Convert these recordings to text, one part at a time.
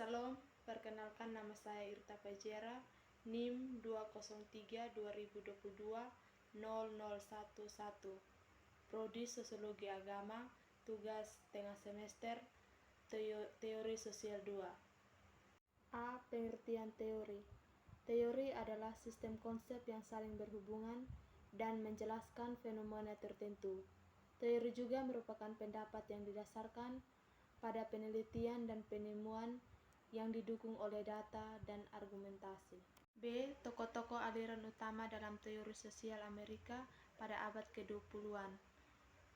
Salam, perkenalkan nama saya Irta Pajera, NIM 203-2022-0011, Prodi Sosiologi Agama, tugas tengah semester, Teori Sosial 2. A. Pengertian teori. Teori adalah sistem konsep yang saling berhubungan dan menjelaskan fenomena tertentu. Teori juga merupakan pendapat yang didasarkan pada penelitian dan penemuan yang didukung oleh data dan argumentasi. B. Tokoh-tokoh aliran utama dalam teori sosial Amerika pada abad ke-20-an.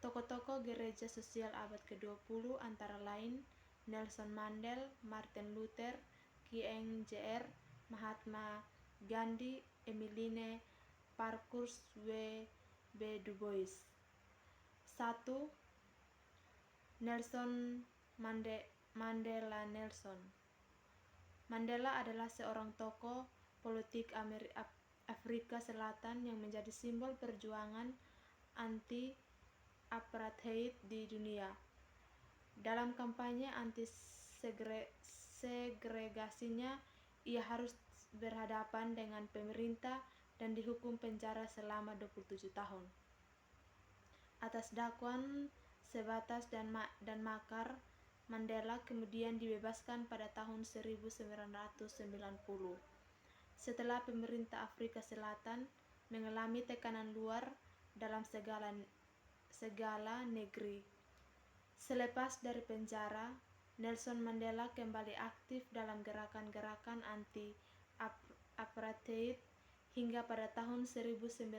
Tokoh-tokoh gereja sosial abad ke-20 antara lain Nelson Mandela, Martin Luther King Jr., Mahatma Gandhi, Emmeline Pankhurst, W. B. Du Bois. 1. Nelson Mandela. Nelson Mandela adalah seorang tokoh politik Afrika Selatan yang menjadi simbol perjuangan anti-apartheid di dunia. Dalam kampanye anti-segregasinya, ia harus berhadapan dengan pemerintah dan dihukum penjara selama 27 tahun. Atas dakwaan sebatas dan makar, Mandela kemudian dibebaskan pada tahun 1990. Setelah pemerintah Afrika Selatan mengalami tekanan luar dalam segala negeri. Selepas dari penjara, Nelson Mandela kembali aktif dalam gerakan-gerakan anti-apartheid hingga pada tahun 1994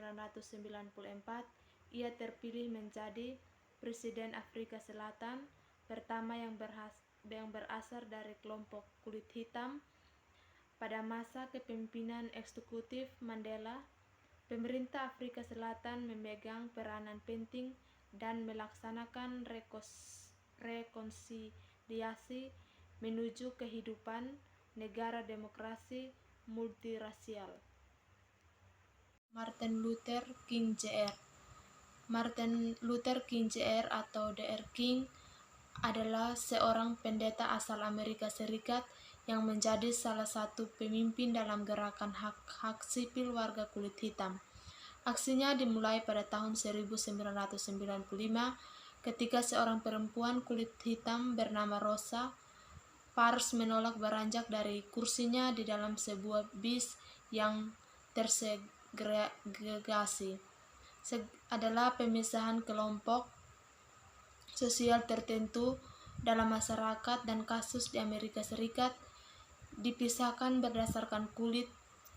ia terpilih menjadi Presiden Afrika Selatan pertama yang berasal dari kelompok kulit hitam. Pada masa kepemimpinan eksekutif Mandela, pemerintah Afrika Selatan memegang peranan penting dan melaksanakan rekonsiliasi menuju kehidupan negara demokrasi multirasial. Martin Luther King Jr. Martin Luther King Jr. atau Dr. King adalah seorang pendeta asal Amerika Serikat yang menjadi salah satu pemimpin dalam gerakan hak sipil warga kulit hitam. Aksinya dimulai pada tahun 1995 ketika seorang perempuan kulit hitam bernama Rosa Parks menolak beranjak dari kursinya di dalam sebuah bis yang tersegregasi. Adalah pemisahan kelompok sosial tertentu dalam masyarakat dan kasus di Amerika Serikat dipisahkan berdasarkan kulit.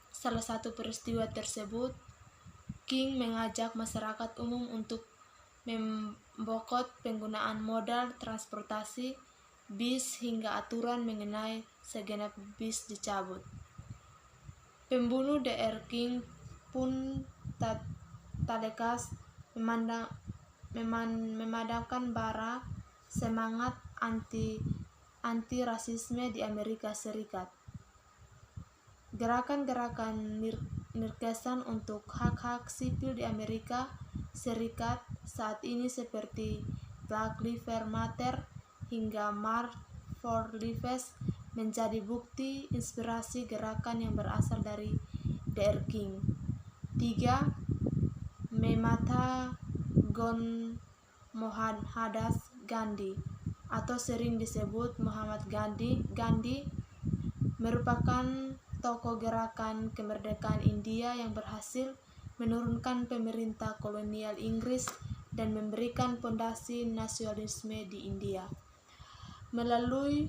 Salah satu peristiwa tersebut, King mengajak masyarakat umum untuk membokot penggunaan modal transportasi bis hingga aturan mengenai segenap bis dicabut. Pembunuh Dr. King pun tak lekas memadamkan bara semangat anti-rasisme di Amerika Serikat. Gerakan-gerakan nirkesan untuk hak-hak sipil di Amerika Serikat saat ini seperti Black Lives Matter hingga March for Lives menjadi bukti inspirasi gerakan yang berasal dari Dr. King. 3. Mahatma Mohandas Gandhi atau sering disebut Muhammad Gandhi merupakan tokoh gerakan kemerdekaan India yang berhasil menurunkan pemerintah kolonial Inggris dan memberikan pondasi nasionalisme di India. Melalui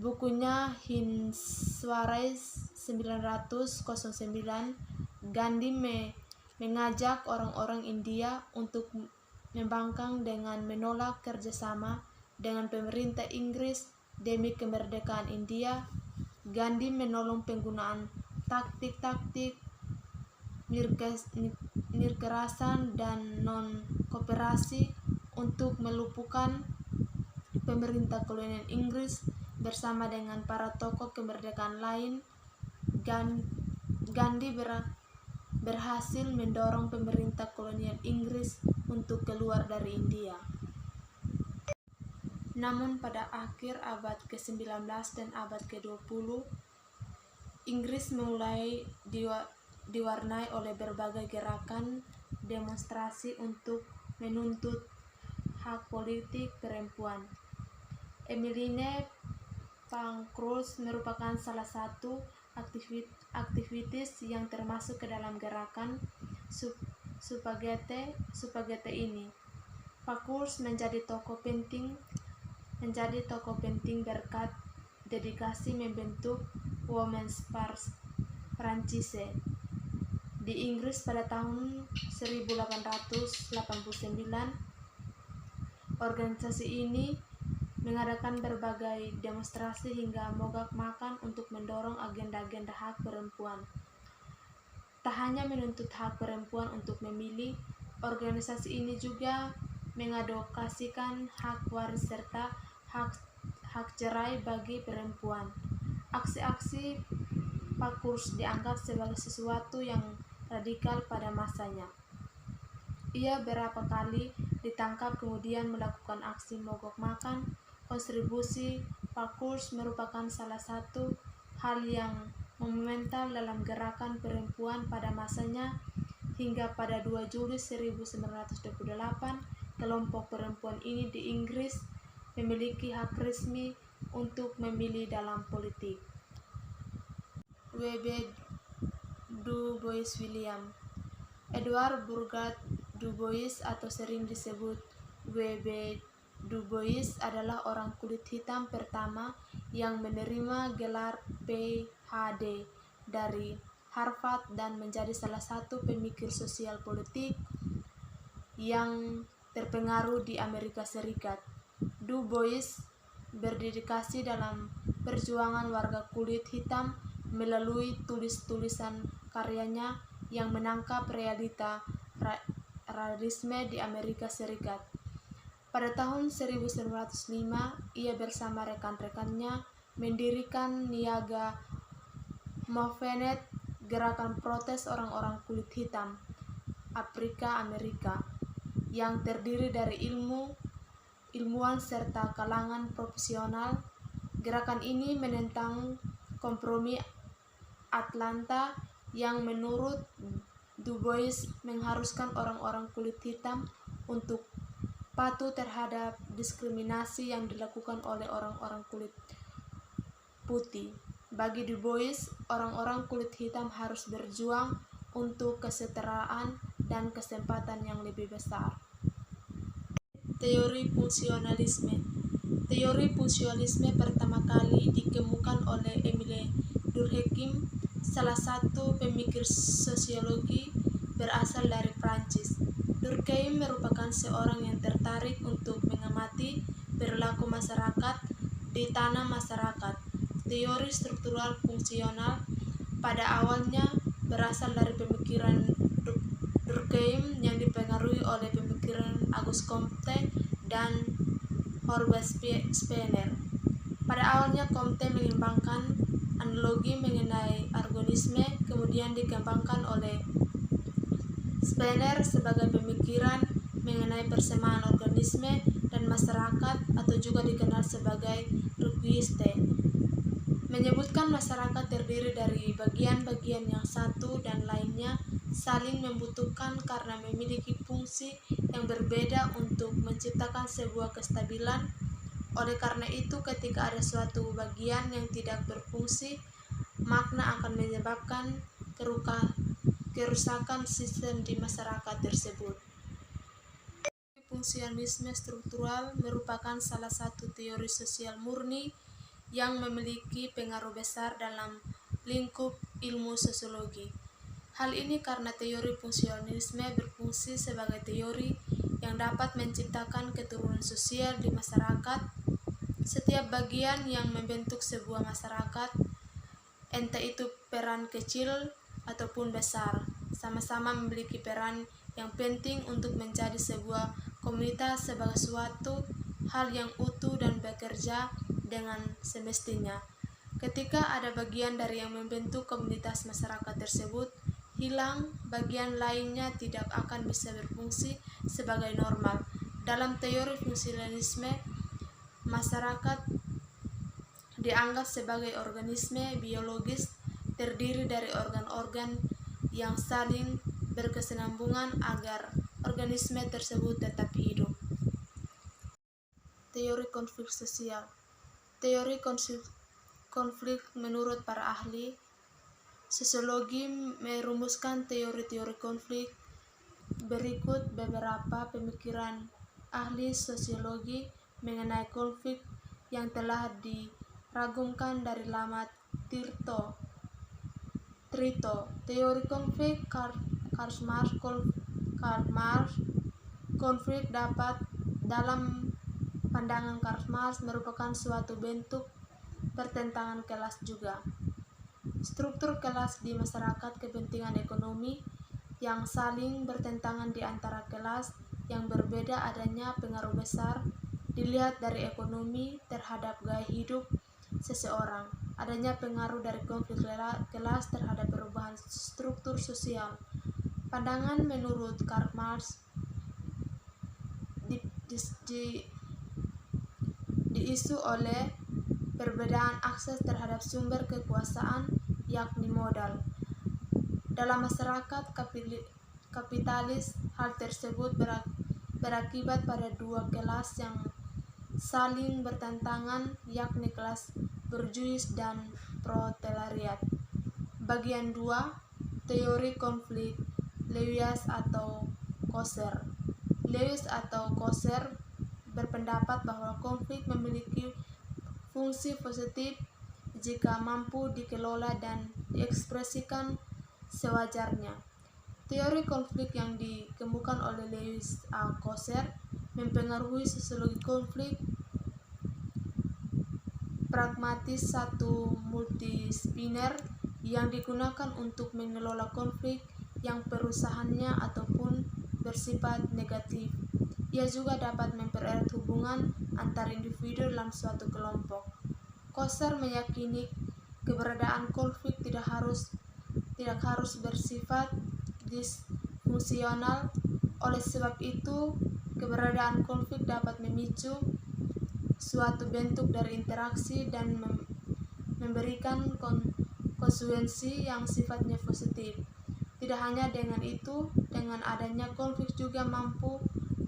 bukunya Hind Swaraj 1909, Gandhi mengajak orang-orang India untuk membangkang dengan menolak kerjasama dengan pemerintah Inggris demi kemerdekaan India. Gandhi menolong penggunaan taktik-taktik nirkerasan dan non-kooperasi untuk melumpuhkan pemerintah kolonial Inggris. Bersama dengan para tokoh kemerdekaan lain, Gandhi berhasil mendorong pemerintah kolonial Inggris untuk keluar dari India. 5. Namun pada akhir abad ke-19 dan abad ke-20, Inggris mulai diwarnai oleh berbagai gerakan demonstrasi untuk menuntut hak politik perempuan. Emmeline Pankhurst merupakan salah satu aktivis yang termasuk ke dalam gerakan Suffragette ini. Pankhurst menjadi tokoh penting berkat dedikasi membentuk Women's Franchise di Inggris pada tahun 1889. Organisasi ini mengadakan berbagai demonstrasi hingga mogok makan untuk mendorong agenda-agenda hak perempuan. Tak hanya menuntut hak perempuan untuk memilih, organisasi ini juga mengadvokasikan hak waris serta hak cerai bagi perempuan. Aksi-aksi Pankhurst dianggap sebagai sesuatu yang radikal pada masanya. Ia beberapa kali ditangkap kemudian melakukan aksi mogok makan. Kontribusi Pankhurst merupakan salah satu hal yang monumental dalam gerakan perempuan pada masanya. Hingga pada 2 Juli 1928, kelompok perempuan ini di Inggris memiliki hak resmi untuk memilih dalam politik. W.B. Du Bois William Edward Burgard Du Bois atau sering disebut W.B. Du Bois adalah orang kulit hitam pertama yang menerima gelar Ph.D. dari Harvard dan menjadi salah satu pemikir sosial politik yang terpengaruh di Amerika Serikat. Du Bois berdedikasi dalam perjuangan warga kulit hitam melalui tulis-tulisan karyanya yang menangkap realita rasisme di Amerika Serikat. Pada tahun 1905, ia bersama rekan-rekannya mendirikan Niaga Movement, gerakan protes orang-orang kulit hitam Afrika Amerika, yang terdiri dari ilmuwan serta kalangan profesional. Gerakan ini menentang kompromi Atlanta yang menurut Du Bois mengharuskan orang-orang kulit hitam untuk patuh terhadap diskriminasi yang dilakukan oleh orang-orang kulit putih. Bagi Du Bois, orang-orang kulit hitam harus berjuang untuk kesetaraan dan kesempatan yang lebih besar. Teori fungsionalisme. Teori fungsionalisme pertama kali dikemukakan oleh Emile Durkheim, salah satu pemikir sosiologi berasal dari Prancis. Durkheim merupakan seorang yang tertarik untuk mengamati perilaku masyarakat di tanah masyarakat. Teori struktural fungsional pada awalnya berasal dari pemikiran Durkheim yang dipengaruhi oleh pemikiran Auguste Comte dan Herbert Spencer. Pada awalnya Comte mengembangkan analogi mengenai organisme, kemudian dikembangkan oleh Spencer sebagai pemikiran mengenai persamaan organisme dan masyarakat, atau juga dikenal sebagai Ruckiste, menyebutkan masyarakat terdiri dari bagian-bagian yang satu dan lainnya saling membutuhkan karena memiliki fungsi yang berbeda untuk menciptakan sebuah kestabilan. Oleh karena itu, ketika ada suatu bagian yang tidak berfungsi, maka akan menyebabkan kerusakan sistem di masyarakat tersebut. Fungsionalisme struktural merupakan salah satu teori sosial murni yang memiliki pengaruh besar dalam lingkup ilmu sosiologi. Hal ini karena teori fungsionalisme berfungsi sebagai teori yang dapat menciptakan keturunan sosial di masyarakat. Setiap bagian yang membentuk sebuah masyarakat, entah itu peran kecil ataupun besar, sama-sama memiliki peran yang penting untuk menjadi sebuah komunitas sebagai suatu hal yang utuh dan bekerja dengan semestinya. Ketika ada bagian dari yang membentuk komunitas masyarakat tersebut hilang, bagian lainnya tidak akan bisa berfungsi sebagai normal. Dalam teori fungsionalisme, Masyarakat dianggap sebagai organisme biologis terdiri dari organ-organ yang saling berkesinambungan agar organisme tersebut tetap hidup. Teori konflik sosial. Teori konflik menurut para ahli sosiologi merumuskan teori-teori konflik. Berikut beberapa pemikiran ahli sosiologi mengenai konflik yang telah diragumkan dari lama. Trito, teori konflik Karl Marx. Konflik dalam pandangan Karl Marx merupakan suatu bentuk pertentangan kelas juga. Struktur kelas di masyarakat, kepentingan ekonomi yang saling bertentangan di antara kelas yang berbeda, adanya pengaruh besar dilihat dari ekonomi terhadap gaya hidup seseorang, adanya pengaruh dari konflik kelas terhadap perubahan struktur sosial. Pandangan menurut Karl Marx diisu oleh perbedaan akses terhadap sumber kekuasaan, yakni modal. Dalam masyarakat kapitalis, hal tersebut berakibat pada dua kelas yang saling bertentangan, yakni kelas burjuis dan proletariat. Bagian 2. Teori konflik Lewis atau Coser. Lewis atau Coser berpendapat bahwa konflik memiliki fungsi positif jika mampu dikelola dan diekspresikan sewajarnya. Teori konflik yang dikemukakan oleh Lewis A. Coser mempengaruhi sosiologi konflik pragmatis, satu multidisipliner yang digunakan untuk mengelola konflik yang perusahaannya ataupun bersifat negatif. Ia juga dapat mempererat hubungan antar individu dalam suatu kelompok. Coser meyakini keberadaan konflik tidak harus bersifat disfungsional. Oleh sebab itu, keberadaan konflik dapat memicu suatu bentuk dari interaksi dan memberikan konsekuensi yang sifatnya positif. Tidak hanya dengan itu, dengan adanya konflik juga mampu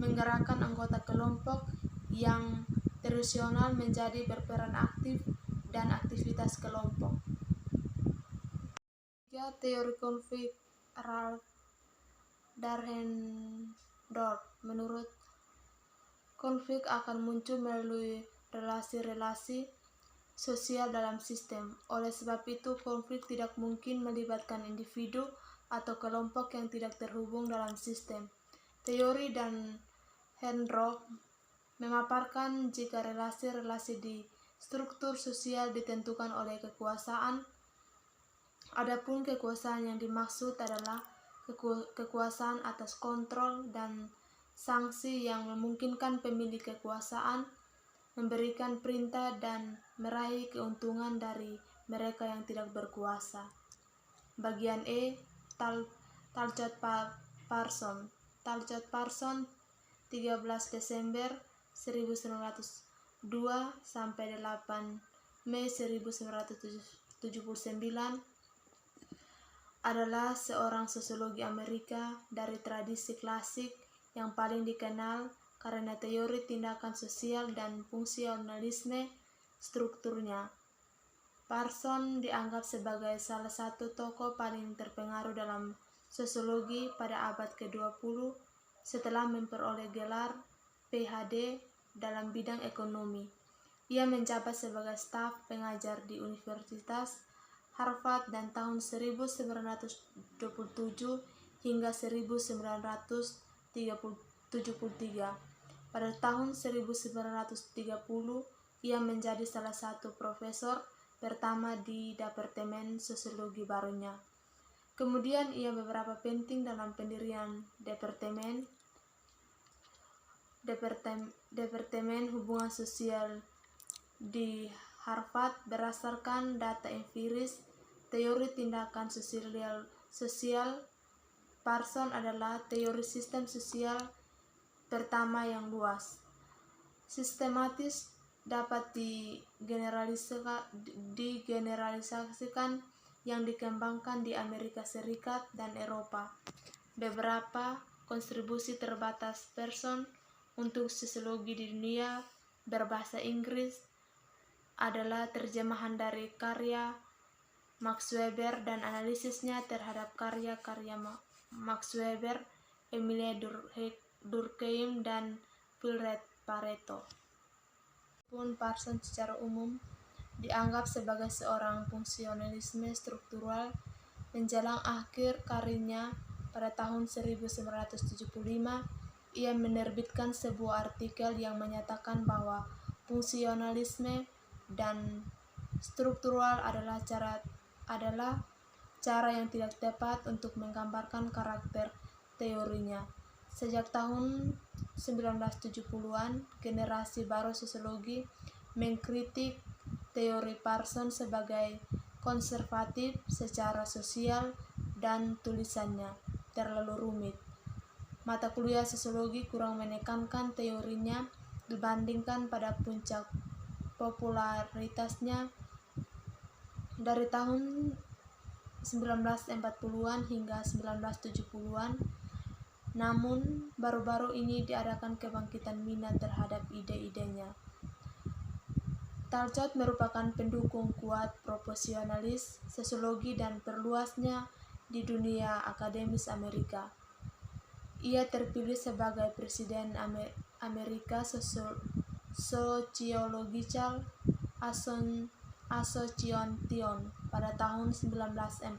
menggerakkan anggota kelompok yang tradisional menjadi berperan aktif dan aktivitas kelompok. 3. Teori konflik Ralph Dahrendorf. Menurut konflik akan muncul melalui relasi-relasi sosial dalam sistem. Oleh sebab itu, konflik tidak mungkin melibatkan individu atau kelompok yang tidak terhubung dalam sistem. Teori dan Dahrendorf memaparkan jika relasi-relasi di struktur sosial ditentukan oleh kekuasaan, adapun kekuasaan yang dimaksud adalah kekuasaan atas kontrol dan sanksi yang memungkinkan pemilik kekuasaan memberikan perintah dan meraih keuntungan dari mereka yang tidak berkuasa. Bagian E. Talcott Parsons. 13 Desember 1902 sampai 8 Mei 1979 adalah seorang sosiologi Amerika dari tradisi klasik yang paling dikenal karena teori tindakan sosial dan fungsionalisme strukturnya. Parsons dianggap sebagai salah satu tokoh paling terpengaruh dalam sosiologi pada abad ke-20 setelah memperoleh gelar PhD dalam bidang ekonomi. Ia menjabat sebagai staf pengajar di Universitas Harvard dan tahun 1927 hingga 1973. Pada tahun 1930, ia menjadi salah satu profesor pertama di Departemen Sosiologi barunya. Kemudian ia beberapa penting dalam pendirian Departemen Hubungan Sosial di Harvard. Berdasarkan data empiris teori tindakan sosial, Parsons adalah teori sistem sosial pertama yang luas, sistematis, dapat digeneralisasikan yang dikembangkan di Amerika Serikat dan Eropa. Beberapa kontribusi terbatas Pearson untuk sosiologi di dunia berbahasa Inggris adalah terjemahan dari karya Max Weber dan analisisnya terhadap karya-karya Max Weber, Emilie Durkheim, dan Wilfred Pareto. Pun Parsons secara umum dianggap sebagai seorang fungsionalisme struktural, menjelang akhir karirnya pada tahun 1975, ia menerbitkan sebuah artikel yang menyatakan bahwa fungsionalisme dan struktural adalah cara yang tidak tepat untuk menggambarkan karakter teorinya. Sejak tahun 1970-an, generasi baru sosiologi mengkritik teori Parsons sebagai konservatif secara sosial dan tulisannya terlalu rumit. Mata kuliah sosiologi kurang menekankan teorinya dibandingkan pada puncak popularitasnya dari tahun 1940-an hingga 1970-an. Namun, baru-baru ini diadakan kebangkitan minat terhadap ide-idenya. Talcott merupakan pendukung kuat proporsionalis sosiologi dan perluasnya di dunia akademis Amerika. Ia terpilih sebagai Presiden American Sociological Association pada tahun 1949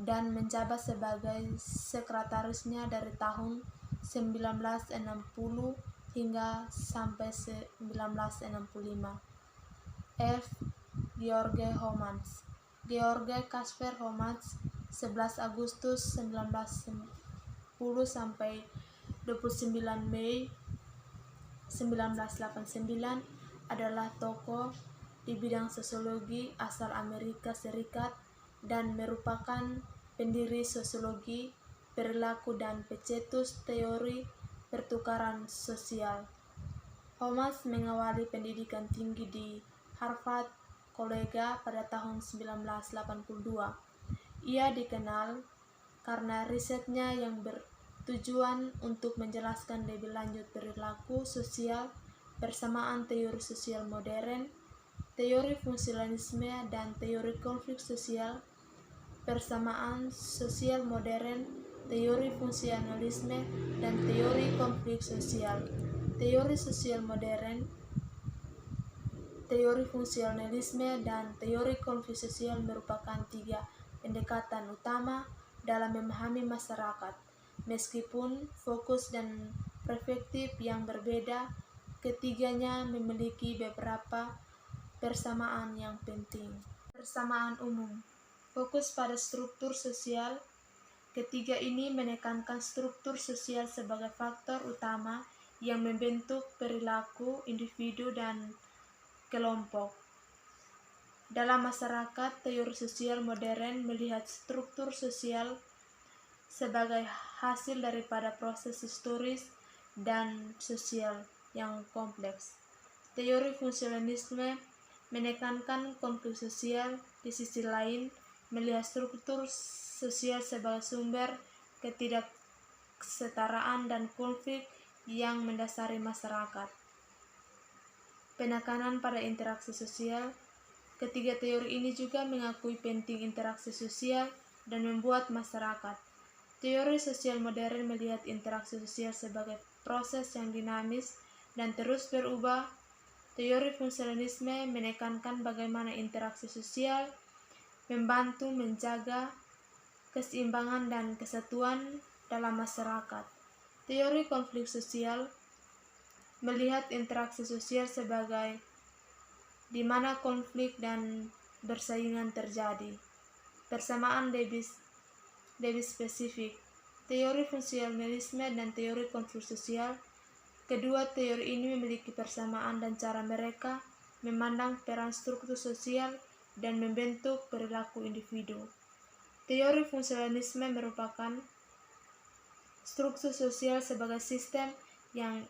dan menjabat sebagai sekretarisnya dari tahun 1960 hingga sampai 1965. F. George Homans. George Casper Homans, 11 Agustus 1910 sampai 29 Mei 1989, adalah tokoh di bidang sosiologi asal Amerika Serikat dan merupakan pendiri sosiologi perilaku dan pencetus teori pertukaran sosial. Homans mengawali pendidikan tinggi di Harvard College pada tahun 1982. Ia dikenal karena risetnya yang bertujuan untuk menjelaskan lebih lanjut perilaku sosial bersamaan teori sosial modern, teori fungsionalisme, dan teori konflik sosial. Persamaan sosial modern, teori fungsionalisme, dan teori konflik sosial. Teori sosial modern, teori fungsionalisme, dan teori konflik sosial merupakan 3 pendekatan utama dalam memahami masyarakat. Meskipun fokus dan perspektif yang berbeda, ketiganya memiliki beberapa persamaan yang penting. Persamaan umum. Fokus pada struktur sosial. Ketiga ini menekankan struktur sosial sebagai faktor utama yang membentuk perilaku individu dan kelompok. Dalam masyarakat, teori sosial modern melihat struktur sosial sebagai hasil daripada proses historis dan sosial yang kompleks. Teori fungsionalisme menekankan konflik sosial, di sisi lain melihat struktur sosial sebagai sumber ketidaksetaraan dan konflik yang mendasari masyarakat. Penekanan pada interaksi sosial. Ketiga teori ini juga mengakui penting interaksi sosial dan membuat masyarakat. Teori sosial modern melihat interaksi sosial sebagai proses yang dinamis dan terus berubah. Teori fungsionalisme menekankan bagaimana interaksi sosial membantu menjaga keseimbangan dan kesatuan dalam masyarakat. Teori konflik sosial melihat interaksi sosial sebagai di mana konflik dan persaingan terjadi. Persamaan lebih spesifik. Teori fungsionalisme dan teori konflik sosial. Kedua teori ini memiliki persamaan dan cara mereka memandang peran struktur sosial dan membentuk perilaku individu. Teori fungsionalisme merupakan struktur sosial sebagai sistem yang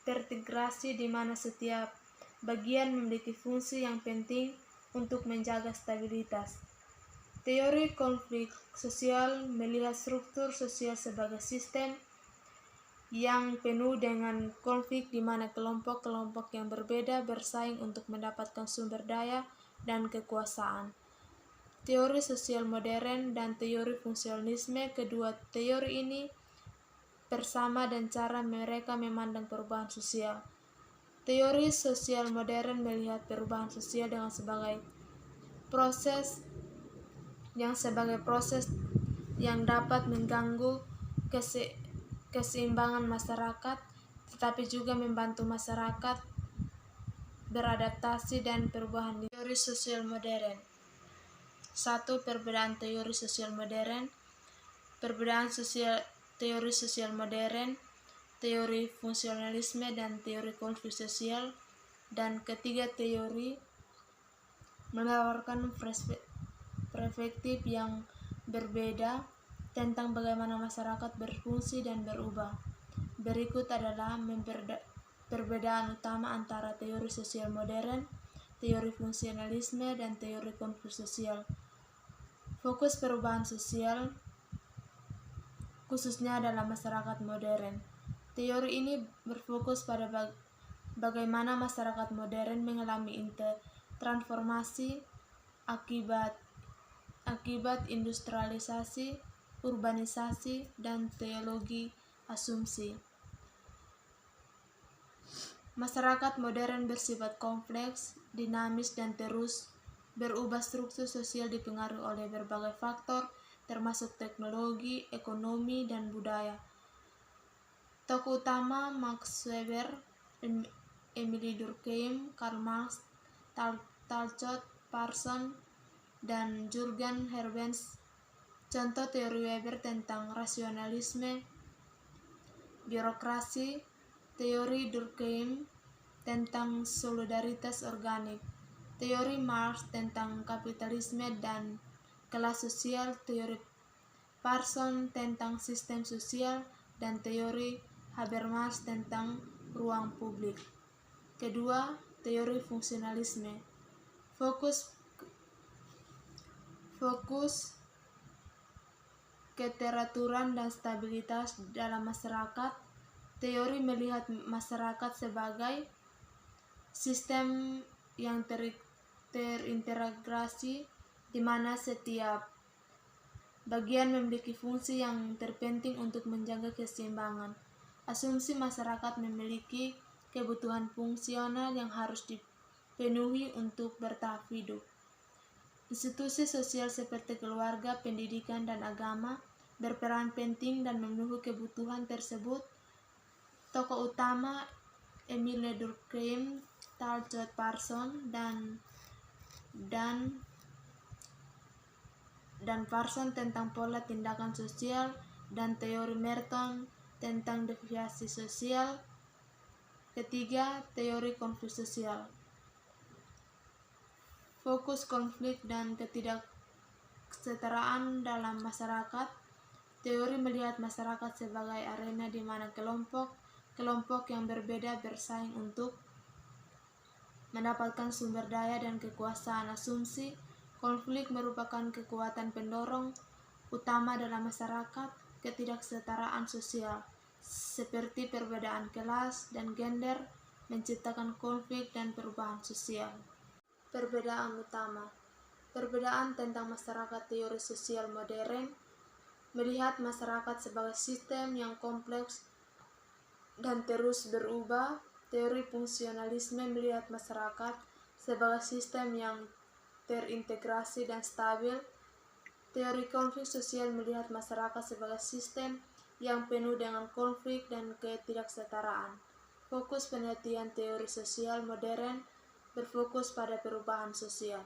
terintegrasi di mana setiap bagian memiliki fungsi yang penting untuk menjaga stabilitas. Teori konflik sosial melihat struktur sosial sebagai sistem yang penuh dengan konflik di mana kelompok-kelompok yang berbeda bersaing untuk mendapatkan sumber daya dan kekuasaan. Teori sosial modern dan teori fungsionalisme, kedua teori ini bersama dan cara mereka memandang perubahan sosial. Teori sosial modern melihat perubahan sosial dengan sebagai proses yang dapat mengganggu keseimbangan masyarakat, tetapi juga membantu masyarakat beradaptasi dan perubahan. Teori sosial modern. 1. Perbedaan teori sosial modern. Perbedaan teori sosial modern, teori fungsionalisme dan teori konflik sosial. Dan ketiga, teori menawarkan perspektif yang berbeda tentang bagaimana masyarakat berfungsi dan berubah. Berikut adalah perbedaan utama antara teori sosial modern, teori fungsionalisme, dan teori konflik sosial. Fokus perubahan sosial khususnya dalam masyarakat modern. Teori ini berfokus pada bagaimana masyarakat modern mengalami transformasi akibat industrialisasi, urbanisasi, dan teologi asumsi. Masyarakat modern bersifat kompleks, dinamis, dan terus berubah. Struktur sosial dipengaruhi oleh berbagai faktor, termasuk teknologi, ekonomi, dan budaya. Tokoh utama Max Weber, Emile Durkheim, Karl Marx, Talcott Parsons, dan Jürgen Habermas. Contoh teori Weber tentang rasionalisme, birokrasi, teori Durkheim tentang solidaritas organik, teori Marx tentang kapitalisme dan kelas sosial, teori Parsons tentang sistem sosial, dan teori Habermas tentang ruang publik. Kedua, teori fungsionalisme. Fokus keteraturan dan stabilitas dalam masyarakat. Teori melihat masyarakat sebagai sistem yang terintegrasi di mana setiap bagian memiliki fungsi yang terpenting untuk menjaga keseimbangan. Asumsi masyarakat memiliki kebutuhan fungsional yang harus dipenuhi untuk bertahan hidup. Institusi sosial seperti keluarga, pendidikan, dan agama berperan penting dan memenuhi kebutuhan tersebut. Tokoh utama Emile Durkheim, Talcott Parsons, dan Parsons tentang pola tindakan sosial, dan teori Merton tentang deviasi sosial. Ketiga, teori konflik sosial. Fokus konflik dan ketidaksetaraan dalam masyarakat. Teori melihat masyarakat sebagai arena di mana kelompok yang berbeda bersaing untuk mendapatkan sumber daya dan kekuasaan. Asumsi konflik merupakan kekuatan pendorong utama dalam masyarakat. Ketidaksetaraan sosial seperti perbedaan kelas dan gender menciptakan konflik dan perubahan sosial. Perbedaan utama. Perbedaan tentang masyarakat. Teori sosial modern melihat masyarakat sebagai sistem yang kompleks dan terus berubah. Teori fungsionalisme melihat masyarakat sebagai sistem yang terintegrasi dan stabil. Teori konflik sosial melihat masyarakat sebagai sistem yang penuh dengan konflik dan ketidaksetaraan. Fokus penelitian teori sosial modern berfokus pada perubahan sosial.